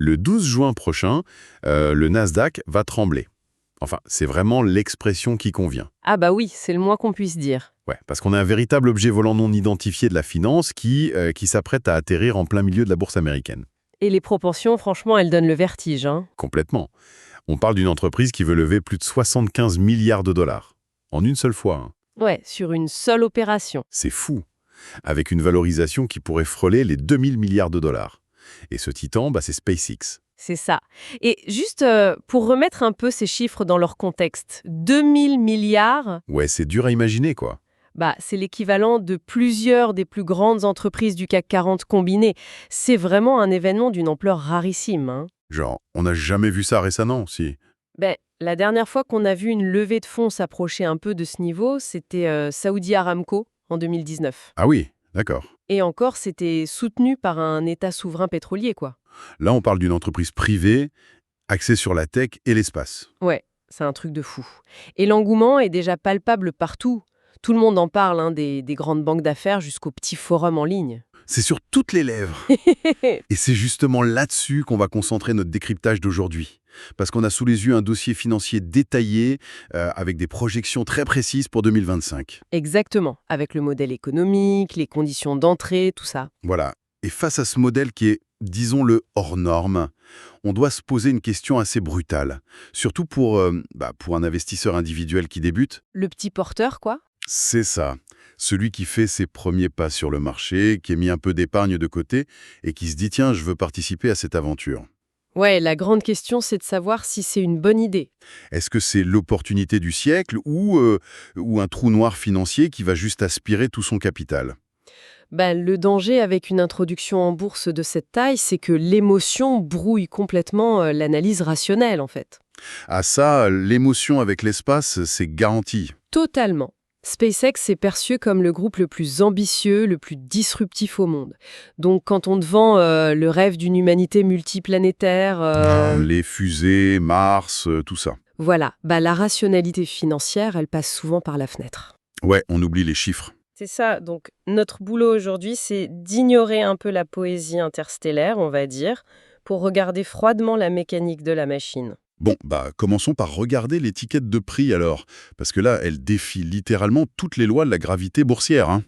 Le 12 juin prochain, le Nasdaq va trembler. Enfin, c'est vraiment l'expression qui convient. Ah bah oui, c'est le moins qu'on puisse dire. Ouais, parce qu'on a un véritable objet volant non identifié de la finance qui s'apprête à atterrir en plein milieu de la bourse américaine. Et les proportions, franchement, elles donnent le vertige, hein. Complètement. On parle d'une entreprise qui veut lever plus de 75 milliards de dollars. En une seule fois, hein. Ouais, sur une seule opération. C'est fou. Avec une valorisation qui pourrait frôler les 2000 milliards de dollars. Et ce titan, c'est SpaceX. C'est ça. Et juste pour remettre un peu ces chiffres dans leur contexte, 2000 milliards, Ouais, c'est dur à imaginer, quoi. c'est l'équivalent de plusieurs des plus grandes entreprises du CAC 40 combinées. C'est vraiment un événement d'une ampleur rarissime, hein. Genre, on n'a jamais vu ça récemment, si. La dernière fois qu'on a vu une levée de fonds s'approcher un peu de ce niveau, c'était Saudi Aramco en 2019. Ah oui, d'accord. Et encore, c'était soutenu par un État souverain pétrolier, quoi. Là, on parle d'une entreprise privée, axée sur la tech et l'espace. Ouais, c'est un truc de fou. Et l'engouement est déjà palpable partout. Tout le monde en parle, hein, des grandes banques d'affaires jusqu'aux petits forums en ligne. C'est sur toutes les lèvres. Et c'est justement là-dessus qu'on va concentrer notre décryptage d'aujourd'hui. Parce qu'on a sous les yeux un dossier financier détaillé, avec des projections très précises pour 2025. Exactement, avec le modèle économique, les conditions d'entrée, tout ça. Voilà. Et face à ce modèle qui est, disons-le, hors norme, on doit se poser une question assez brutale. Surtout pour un investisseur individuel qui débute. Le petit porteur, quoi. C'est ça. Celui qui fait ses premiers pas sur le marché, qui a mis un peu d'épargne de côté et qui se dit « Tiens, je veux participer à cette aventure ». Ouais, la grande question, c'est de savoir si c'est une bonne idée. Est-ce que c'est l'opportunité du siècle ou un trou noir financier qui va juste aspirer tout son capital? Le danger avec une introduction en bourse de cette taille, c'est que l'émotion brouille complètement l'analyse rationnelle, en fait. Ah ça, l'émotion avec l'espace, c'est garanti. Totalement. SpaceX est perçu comme le groupe le plus ambitieux, le plus disruptif au monde. Donc quand on te vend le rêve d'une humanité multiplanétaire... Les fusées, Mars, tout ça. Voilà, la rationalité financière, elle passe souvent par la fenêtre. Ouais, on oublie les chiffres. C'est ça, donc notre boulot aujourd'hui, c'est d'ignorer un peu la poésie interstellaire, on va dire, pour regarder froidement la mécanique de la machine. Bon, commençons par regarder l'étiquette de prix alors, parce que là, elle défie littéralement toutes les lois de la gravité boursière, hein.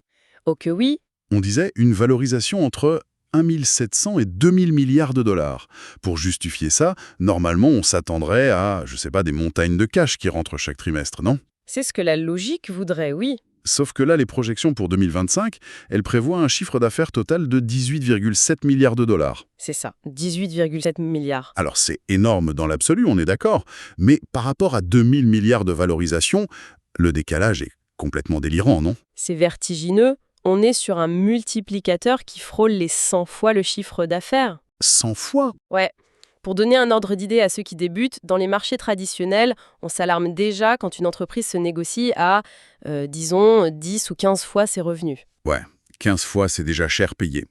Oh que oui. On disait une valorisation entre 1700 et 2000 milliards de dollars. Pour justifier ça, normalement, on s'attendrait à, je sais pas, des montagnes de cash qui rentrent chaque trimestre, non? C'est ce que la logique voudrait, oui. Sauf que là, les projections pour 2025, elles prévoient un chiffre d'affaires total de 18,7 milliards de dollars. C'est ça, 18,7 milliards. Alors c'est énorme dans l'absolu, on est d'accord, mais par rapport à 2000 milliards de valorisation, le décalage est complètement délirant, non? C'est vertigineux. On est sur un multiplicateur qui frôle les 100 fois le chiffre d'affaires. 100 fois? Ouais. Pour donner un ordre d'idée à ceux qui débutent, dans les marchés traditionnels, on s'alarme déjà quand une entreprise se négocie à, disons, 10 ou 15 fois ses revenus. Ouais, 15 fois, c'est déjà cher payé.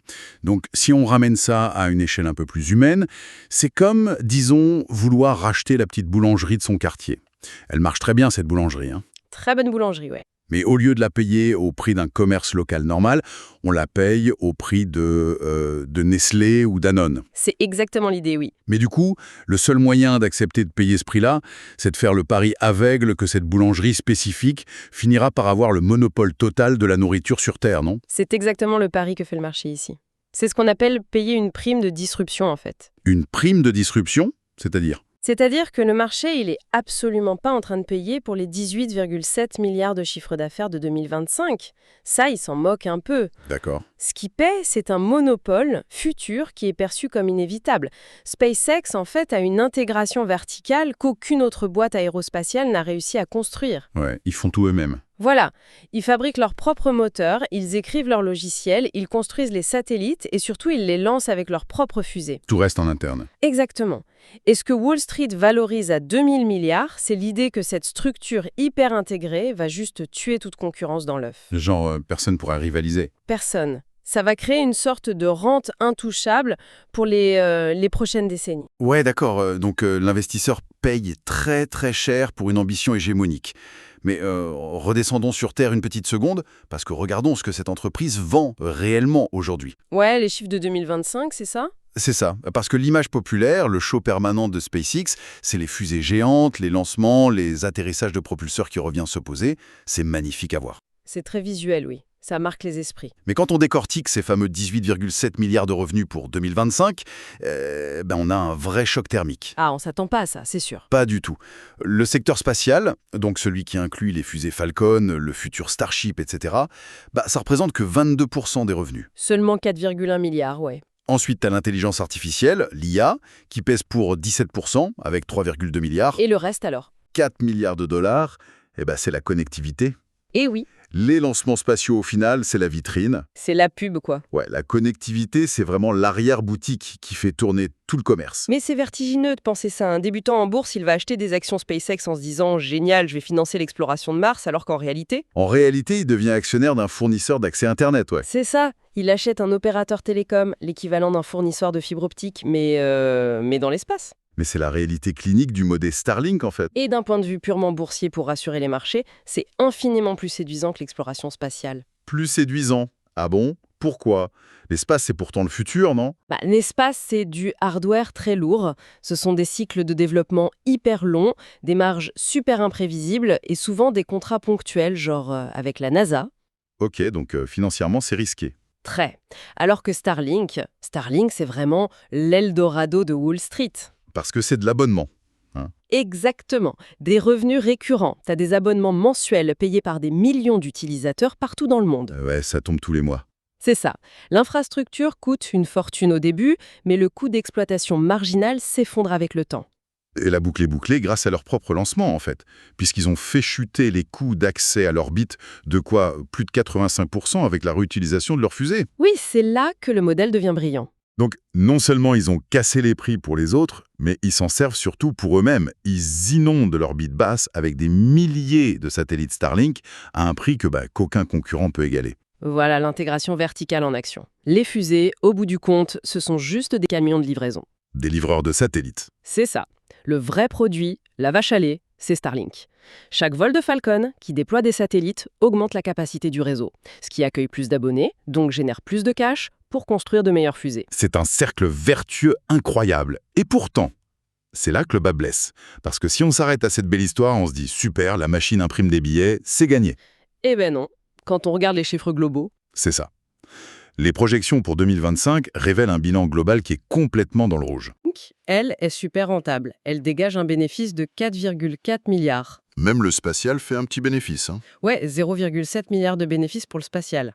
Donc, si on ramène ça à une échelle un peu plus humaine, c'est comme, disons, vouloir racheter la petite boulangerie de son quartier. Elle marche très bien, cette boulangerie, hein. Très bonne boulangerie, ouais. Mais au lieu de la payer au prix d'un commerce local normal, on la paye au prix de Nestlé ou Danone. C'est exactement l'idée, oui. Mais du coup, le seul moyen d'accepter de payer ce prix-là, c'est de faire le pari aveugle que cette boulangerie spécifique finira par avoir le monopole total de la nourriture sur Terre, non? C'est exactement le pari que fait le marché ici. C'est ce qu'on appelle payer une prime de disruption, en fait. Une prime de disruption, c'est-à-dire? C'est-à-dire que le marché, il est absolument pas en train de payer pour les 18,7 milliards de chiffre d'affaires de 2025. Ça, il s'en moque un peu. D'accord. Ce qui paie, c'est un monopole futur qui est perçu comme inévitable. SpaceX, en fait, a une intégration verticale qu'aucune autre boîte aérospatiale n'a réussi à construire. Ouais, ils font tout eux-mêmes. Voilà, ils fabriquent leurs propres moteurs, ils écrivent leurs logiciels, ils construisent les satellites et surtout ils les lancent avec leurs propres fusées. Tout reste en interne. Exactement. Et ce que Wall Street valorise à 2000 milliards, c'est l'idée que cette structure hyper intégrée va juste tuer toute concurrence dans l'œuf. Genre, personne pourra rivaliser. Personne. Ça va créer une sorte de rente intouchable pour les prochaines décennies. Ouais, d'accord. Donc l'investisseur paye très très cher pour une ambition hégémonique. Mais redescendons sur Terre une petite seconde, parce que regardons ce que cette entreprise vend réellement aujourd'hui. Ouais, les chiffres de 2025, c'est ça ? C'est ça, parce que l'image populaire, le show permanent de SpaceX, c'est les fusées géantes, les lancements, les atterrissages de propulseurs qui reviennent se poser. C'est magnifique à voir. C'est très visuel, oui. Ça marque les esprits. Mais quand on décortique ces fameux 18,7 milliards de revenus pour 2025, on a un vrai choc thermique. Ah, on s'attend pas à ça, c'est sûr. Pas du tout. Le secteur spatial, donc celui qui inclut les fusées Falcon, le futur Starship, etc., ça représente que 22% des revenus. Seulement 4,1 milliards, ouais. Ensuite, tu as l'intelligence artificielle, l'IA, qui pèse pour 17%, avec 3,2 milliards. Et le reste alors? 4 milliards de dollars, c'est la connectivité. Eh oui. Les lancements spatiaux, au final, c'est la vitrine. C'est la pub, quoi. Ouais, la connectivité, c'est vraiment l'arrière-boutique qui fait tourner tout le commerce. Mais c'est vertigineux de penser ça. Un débutant en bourse, il va acheter des actions SpaceX en se disant « Génial, je vais financer l'exploration de Mars », alors qu'en réalité... En réalité, il devient actionnaire d'un fournisseur d'accès Internet, ouais. C'est ça. Il achète un opérateur télécom, l'équivalent d'un fournisseur de fibre optique, mais dans l'espace. Mais c'est la réalité clinique du modèle Starlink, en fait. Et d'un point de vue purement boursier pour rassurer les marchés, c'est infiniment plus séduisant que l'exploration spatiale. Plus séduisant. Ah bon? Pourquoi? L'espace, c'est pourtant le futur, non? L'espace, c'est du hardware très lourd. Ce sont des cycles de développement hyper longs, des marges super imprévisibles et souvent des contrats ponctuels, genre avec la NASA. Ok, donc financièrement, c'est risqué. Très. Alors que Starlink, c'est vraiment l'Eldorado de Wall Street. Parce que c'est de l'abonnement. Exactement. Des revenus récurrents. T'as des abonnements mensuels payés par des millions d'utilisateurs partout dans le monde. Ouais, ça tombe tous les mois. C'est ça. L'infrastructure coûte une fortune au début, mais le coût d'exploitation marginal s'effondre avec le temps. Et la boucle est bouclée grâce à leur propre lancement, en fait, puisqu'ils ont fait chuter les coûts d'accès à l'orbite de plus de 85% avec la réutilisation de leurs fusées. Oui, c'est là que le modèle devient brillant. Donc, non seulement ils ont cassé les prix pour les autres, mais ils s'en servent surtout pour eux-mêmes. Ils inondent l'orbite basse avec des milliers de satellites Starlink à un prix qu'aucun concurrent peut égaler. Voilà l'intégration verticale en action. Les fusées, au bout du compte, ce sont juste des camions de livraison. Des livreurs de satellites. C'est ça. Le vrai produit, la vache à lait, c'est Starlink. Chaque vol de Falcon, qui déploie des satellites, augmente la capacité du réseau, ce qui accueille plus d'abonnés, donc génère plus de cash pour construire de meilleures fusées. C'est un cercle vertueux incroyable. Et pourtant, c'est là que le bas blesse. Parce que si on s'arrête à cette belle histoire, on se dit « super, la machine imprime des billets, c'est gagné ». Eh ben non. Quand on regarde les chiffres globaux... C'est ça. Les projections pour 2025 révèlent un bilan global qui est complètement dans le rouge. Elle est super rentable. Elle dégage un bénéfice de 4,4 milliards. Même le spatial fait un petit bénéfice. Ouais, 0,7 milliards de bénéfices pour le spatial.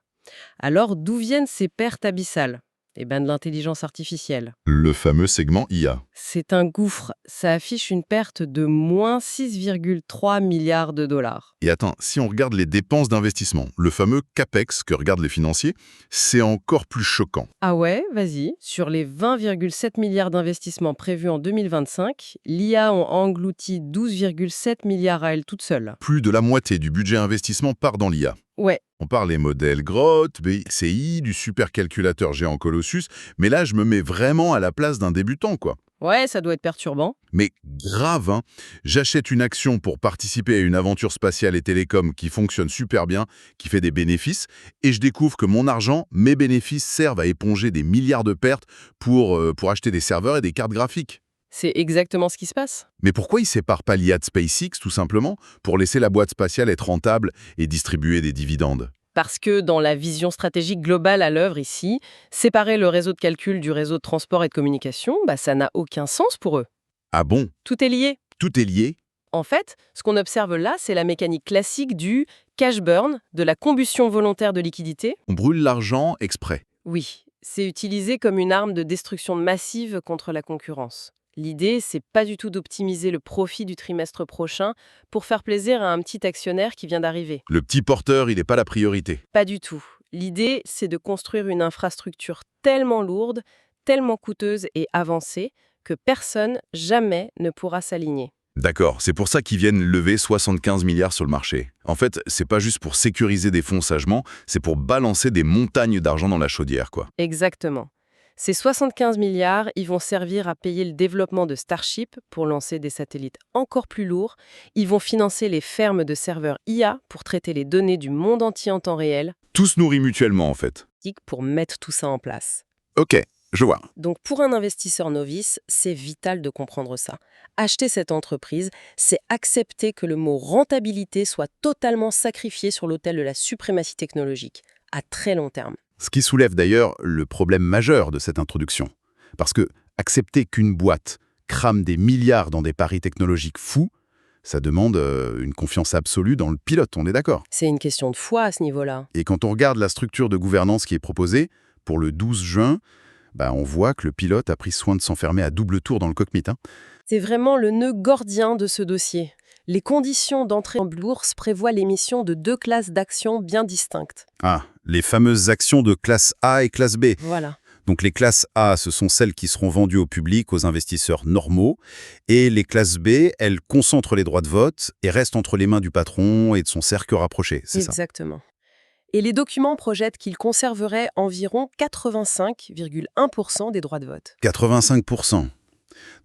Alors, d'où viennent ces pertes abyssales? Eh ben, de l'intelligence artificielle. Le fameux segment IA. C'est un gouffre. Ça affiche une perte de moins 6,3 milliards de dollars. Et attends, si on regarde les dépenses d'investissement, le fameux CAPEX que regardent les financiers, c'est encore plus choquant. Ah ouais, vas-y. Sur les 20,7 milliards d'investissements prévus en 2025, l'IA en englouti 12,7 milliards à elle toute seule. Plus de la moitié du budget investissement part dans l'IA. Ouais. On parle des modèles Grotte, BCI, du supercalculateur géant Colossus, mais là, je me mets vraiment à la place d'un débutant, quoi. Ouais, ça doit être perturbant. Mais grave, hein. J'achète une action pour participer à une aventure spatiale et télécom qui fonctionne super bien, qui fait des bénéfices, et je découvre que mon argent, mes bénéfices servent à éponger des milliards de pertes pour acheter des serveurs et des cartes graphiques. C'est exactement ce qui se passe. Mais pourquoi ils séparent pas l'IA de SpaceX, tout simplement, pour laisser la boîte spatiale être rentable et distribuer des dividendes? Parce que dans la vision stratégique globale à l'œuvre ici, séparer le réseau de calcul du réseau de transport et de communication, ça n'a aucun sens pour eux. Ah bon? Tout est lié. Tout est lié? En fait, ce qu'on observe là, c'est la mécanique classique du cash burn, de la combustion volontaire de liquidité. On brûle l'argent exprès. Oui, c'est utilisé comme une arme de destruction massive contre la concurrence. L'idée, c'est pas du tout d'optimiser le profit du trimestre prochain pour faire plaisir à un petit actionnaire qui vient d'arriver. Le petit porteur, il n'est pas la priorité. Pas du tout. L'idée, c'est de construire une infrastructure tellement lourde, tellement coûteuse et avancée que personne, jamais, ne pourra s'aligner. D'accord, c'est pour ça qu'ils viennent lever 75 milliards sur le marché. En fait, c'est pas juste pour sécuriser des fonds sagement, c'est pour balancer des montagnes d'argent dans la chaudière, quoi. Exactement. Ces 75 milliards, ils vont servir à payer le développement de Starship pour lancer des satellites encore plus lourds. Ils vont financer les fermes de serveurs IA pour traiter les données du monde entier en temps réel. Tout se nourrit mutuellement, en fait. Pour mettre tout ça en place. Ok, Je vois. Donc pour un investisseur novice, c'est vital de comprendre ça. Acheter cette entreprise, c'est accepter que le mot rentabilité soit totalement sacrifié sur l'autel de la suprématie technologique, à très long terme. Ce qui soulève d'ailleurs le problème majeur de cette introduction. Parce que accepter qu'une boîte crame des milliards dans des paris technologiques fous, ça demande une confiance absolue dans le pilote, on est d'accord. C'est une question de foi à ce niveau-là. Et quand on regarde la structure de gouvernance qui est proposée, pour le 12 juin, on voit que le pilote a pris soin de s'enfermer à double tour dans le cockpit. C'est vraiment le nœud gordien de ce dossier. Les conditions d'entrée en bourse prévoient l'émission de 2 classes d'actions bien distinctes. Ah, les fameuses actions de classe A et classe B. Voilà. Donc les classes A, ce sont celles qui seront vendues au public, aux investisseurs normaux. Et les classes B, elles concentrent les droits de vote et restent entre les mains du patron et de son cercle rapproché, c'est ça? Exactement. Et les documents projettent qu'il conserverait environ 85,1% des droits de vote. 85%.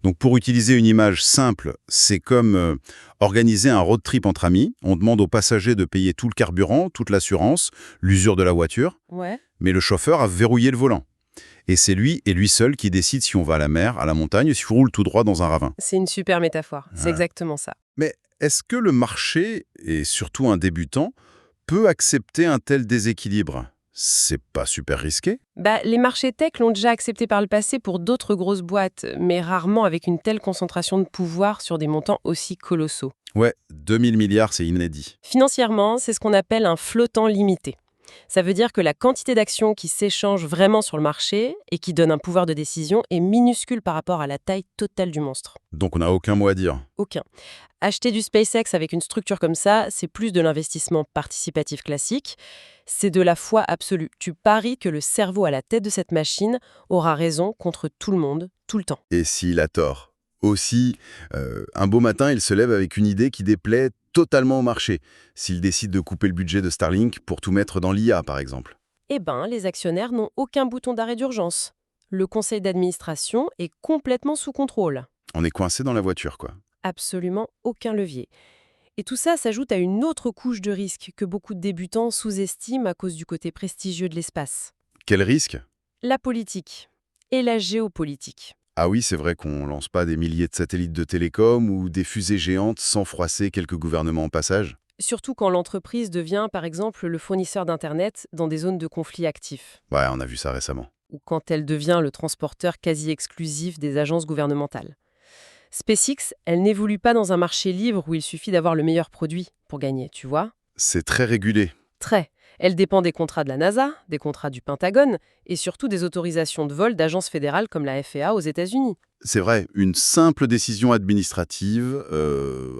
Donc pour utiliser une image simple, c'est comme organiser un road trip entre amis. On demande aux passagers de payer tout le carburant, toute l'assurance, l'usure de la voiture, Ouais. mais le chauffeur a verrouillé le volant. Et c'est lui et lui seul qui décide si on va à la mer, à la montagne, si on roule tout droit dans un ravin. C'est une super métaphore. C'est exactement ça. Mais est-ce que le marché, et surtout un débutant, peut accepter un tel déséquilibre? C'est pas super risqué? Les marchés tech l'ont déjà accepté par le passé pour d'autres grosses boîtes, mais rarement avec une telle concentration de pouvoir sur des montants aussi colossaux. Ouais, 2000 milliards, c'est inédit. Financièrement, c'est ce qu'on appelle un flottant limité. Ça veut dire que la quantité d'actions qui s'échangent vraiment sur le marché et qui donne un pouvoir de décision est minuscule par rapport à la taille totale du monstre. Donc on n'a aucun mot à dire. Aucun. Acheter du SpaceX avec une structure comme ça, c'est plus de l'investissement participatif classique. C'est de la foi absolue. Tu paries que le cerveau à la tête de cette machine aura raison contre tout le monde, tout le temps. Et s'il a tort? Aussi, un beau matin, il se lève avec une idée qui déplaît totalement au marché. S'il décide de couper le budget de Starlink pour tout mettre dans l'IA, par exemple. Les actionnaires n'ont aucun bouton d'arrêt d'urgence. Le conseil d'administration est complètement sous contrôle. On est coincé dans la voiture, quoi. Absolument aucun levier. Et tout ça s'ajoute à une autre couche de risque que beaucoup de débutants sous-estiment à cause du côté prestigieux de l'espace. Quel risque? La politique et la géopolitique. Ah oui, c'est vrai qu'on lance pas des milliers de satellites de télécom ou des fusées géantes sans froisser quelques gouvernements en passage. Surtout quand l'entreprise devient, par exemple, le fournisseur d'Internet dans des zones de conflit actifs. Ouais, on a vu ça récemment. Ou quand elle devient le transporteur quasi exclusif des agences gouvernementales. SpaceX, elle n'évolue pas dans un marché libre où il suffit d'avoir le meilleur produit pour gagner, tu vois? C'est très régulé. Très. Elle dépend des contrats de la NASA, des contrats du Pentagone et surtout des autorisations de vol d'agences fédérales comme la FAA aux États-Unis. C'est vrai, une simple décision administrative,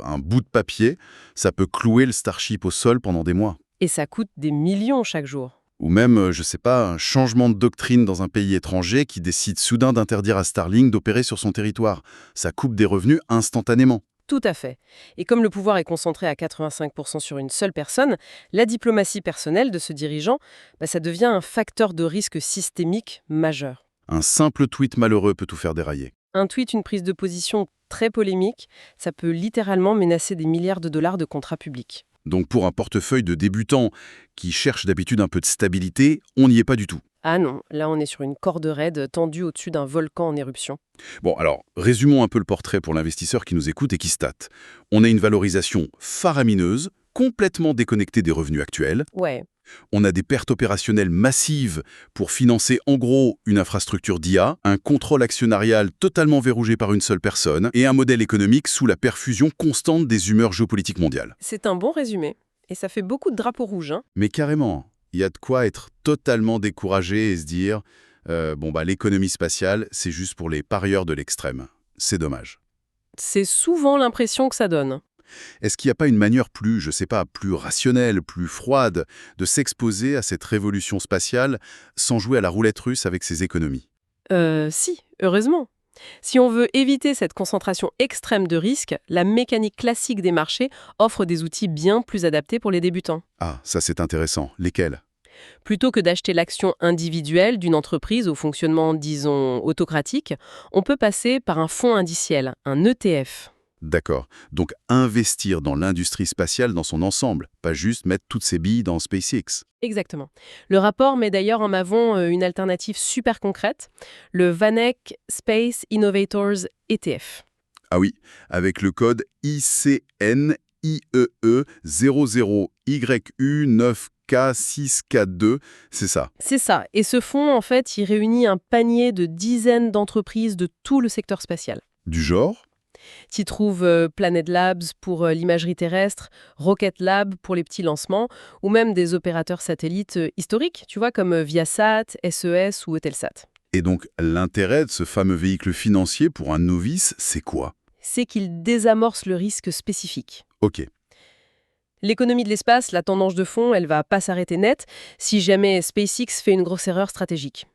un bout de papier, ça peut clouer le Starship au sol pendant des mois. Et ça coûte des millions chaque jour. Ou même, je sais pas, un changement de doctrine dans un pays étranger qui décide soudain d'interdire à Starlink d'opérer sur son territoire. Ça coupe des revenus instantanément. Tout à fait. Et comme le pouvoir est concentré à 85% sur une seule personne, la diplomatie personnelle de ce dirigeant, ça devient un facteur de risque systémique majeur. Un simple tweet malheureux peut tout faire dérailler. Un tweet, une prise de position très polémique, ça peut littéralement menacer des milliards de dollars de contrats publics. Donc pour un portefeuille de débutants qui cherche d'habitude un peu de stabilité, on n'y est pas du tout. Ah non, là on est sur une corde raide tendue au-dessus d'un volcan en éruption. Bon, alors, résumons un peu le portrait pour l'investisseur qui nous écoute et qui state. On a une valorisation faramineuse, complètement déconnectée des revenus actuels. Ouais, On a des pertes opérationnelles massives pour financer en gros une infrastructure d'IA, un contrôle actionnarial totalement verrouillé par une seule personne et un modèle économique sous la perfusion constante des humeurs géopolitiques mondiales. c'est un bon résumé. Et ça fait beaucoup de drapeaux rouges, hein. Mais carrément, il y a de quoi être totalement découragé et se dire l'économie spatiale, c'est juste pour les parieurs de l'extrême. C'est dommage. C'est souvent l'impression que ça donne. Est-ce qu'il n'y a pas une manière plus, je sais pas, plus rationnelle, plus froide, de s'exposer à cette révolution spatiale sans jouer à la roulette russe avec ses économies? Si, heureusement. Si on veut éviter cette concentration extrême de risques, la mécanique classique des marchés offre des outils bien plus adaptés pour les débutants. Ah, ça c'est intéressant. Lesquels? Plutôt que d'acheter l'action individuelle d'une entreprise au fonctionnement, disons, autocratique, on peut passer par un fonds indiciel, un ETF. D'accord. Donc investir dans l'industrie spatiale dans son ensemble, pas juste mettre toutes ses billes dans SpaceX. Exactement. Le rapport met d'ailleurs en avant une alternative super concrète, le VanEck Space Innovators ETF. Ah oui, avec le code ICNIEE 00YU9K6K2, c'est ça. C'est ça. Et ce fonds, en fait, il réunit un panier de dizaines d'entreprises de tout le secteur spatial. Du genre? Tu y trouves Planet Labs pour l'imagerie terrestre, Rocket Lab pour les petits lancements, ou même des opérateurs satellites historiques, tu vois, comme Viasat, SES ou Eutelsat. Et donc l'intérêt de ce fameux véhicule financier pour un novice, c'est quoi? C'est qu'il désamorce le risque spécifique. Ok. L'économie de l'espace, la tendance de fond, elle va pas s'arrêter net si jamais SpaceX fait une grosse erreur stratégique.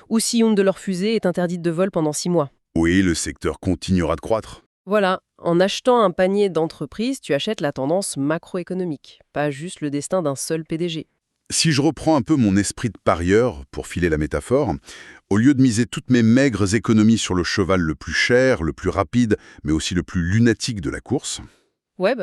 Ou si une de leurs fusées est interdite de vol pendant 6 mois. Oui, le secteur continuera de croître. Voilà, en achetant un panier d'entreprises, tu achètes la tendance macroéconomique, pas juste le destin d'un seul PDG. Si je reprends un peu mon esprit de parieur, pour filer la métaphore, au lieu de miser toutes mes maigres économies sur le cheval le plus cher, le plus rapide, mais aussi le plus lunatique de la course, Ouais,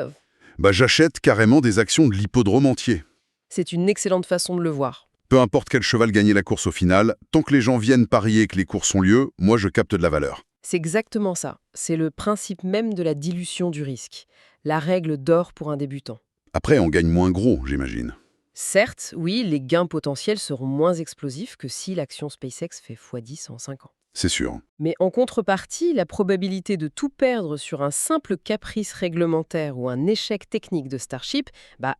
j'achète carrément des actions de l'hippodrome entier. c'est une excellente façon de le voir. Peu importe quel cheval gagnait la course au final, tant que les gens viennent parier que les courses ont lieu, moi je capte de la valeur. C'est exactement ça. C'est le principe même de la dilution du risque. La règle d'or pour un débutant. Après, on gagne moins gros, j'imagine. Certes, oui, les gains potentiels seront moins explosifs que si l'action SpaceX fait x10 en 5 ans. C'est sûr. Mais en contrepartie, la probabilité de tout perdre sur un simple caprice réglementaire ou un échec technique de Starship,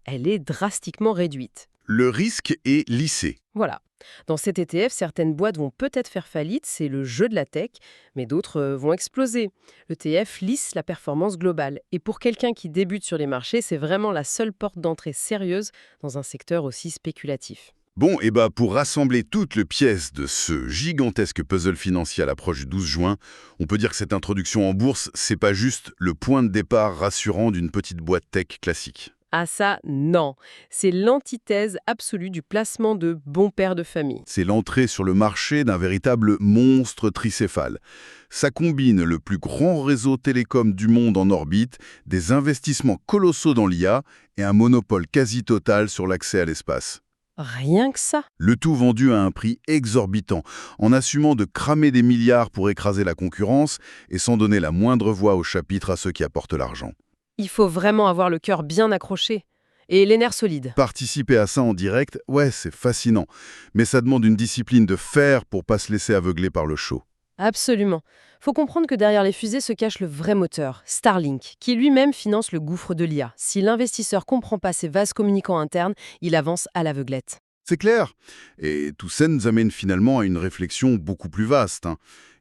elle est drastiquement réduite. Le risque est lissé. Voilà. Dans cet ETF, certaines boîtes vont peut-être faire faillite, c'est le jeu de la tech, mais d'autres vont exploser. L'ETF lisse la performance globale. Et pour quelqu'un qui débute sur les marchés, c'est vraiment la seule porte d'entrée sérieuse dans un secteur aussi spéculatif. Bon, et pour rassembler toutes les pièces de ce gigantesque puzzle financier à l'approche du 12 juin, on peut dire que cette introduction en bourse, c'est pas juste le point de départ rassurant d'une petite boîte tech classique. Ah ça, non. C'est l'antithèse absolue du placement de bons pères de famille. C'est l'entrée sur le marché d'un véritable monstre tricéphale. Ça combine le plus grand réseau télécom du monde en orbite, des investissements colossaux dans l'IA et un monopole quasi total sur l'accès à l'espace. Rien que ça. Le tout vendu à un prix exorbitant, en assumant de cramer des milliards pour écraser la concurrence et sans donner la moindre voix au chapitre à ceux qui apportent l'argent. Il faut vraiment avoir le cœur bien accroché. Et les nerfs solides. Participer à ça en direct, ouais, c'est fascinant. Mais ça demande une discipline de fer pour pas se laisser aveugler par le show. Absolument. Faut comprendre que derrière les fusées se cache le vrai moteur, Starlink, qui lui-même finance le gouffre de l'IA. Si l'investisseur comprend pas ses vases communicants internes, il avance à l'aveuglette. C'est clair. Et tout ça nous amène finalement à une réflexion beaucoup plus vaste.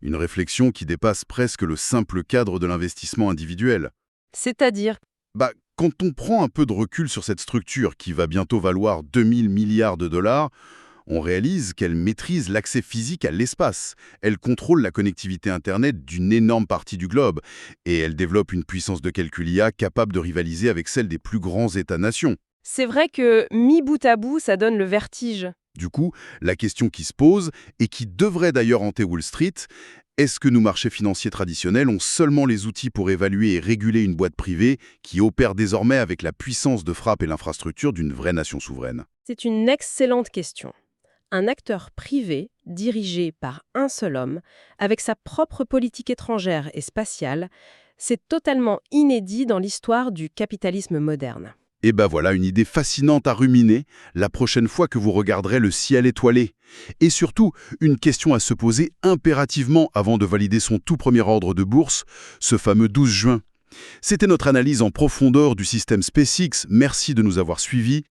Une réflexion qui dépasse presque le simple cadre de l'investissement individuel. C'est-à-dire, Quand on prend un peu de recul sur cette structure qui va bientôt valoir 2000 milliards de dollars, on réalise qu'elle maîtrise l'accès physique à l'espace. Elle contrôle la connectivité Internet d'une énorme partie du globe. Et elle développe une puissance de calcul IA capable de rivaliser avec celle des plus grands États-nations. c'est vrai que, mis bout à bout, ça donne le vertige. Du coup, la question qui se pose, et qui devrait d'ailleurs hanter Wall Street, est-ce que nos marchés financiers traditionnels ont seulement les outils pour évaluer et réguler une boîte privée qui opère désormais avec la puissance de frappe et l'infrastructure d'une vraie nation souveraine? C'est une excellente question. Un acteur privé, dirigé par un seul homme, avec sa propre politique étrangère et spatiale, c'est totalement inédit dans l'histoire du capitalisme moderne. Et voilà une idée fascinante à ruminer la prochaine fois que vous regarderez le ciel étoilé. Et surtout, une question à se poser impérativement avant de valider son tout premier ordre de bourse, ce fameux 12 juin. C'était notre analyse en profondeur du système SpaceX. Merci de nous avoir suivis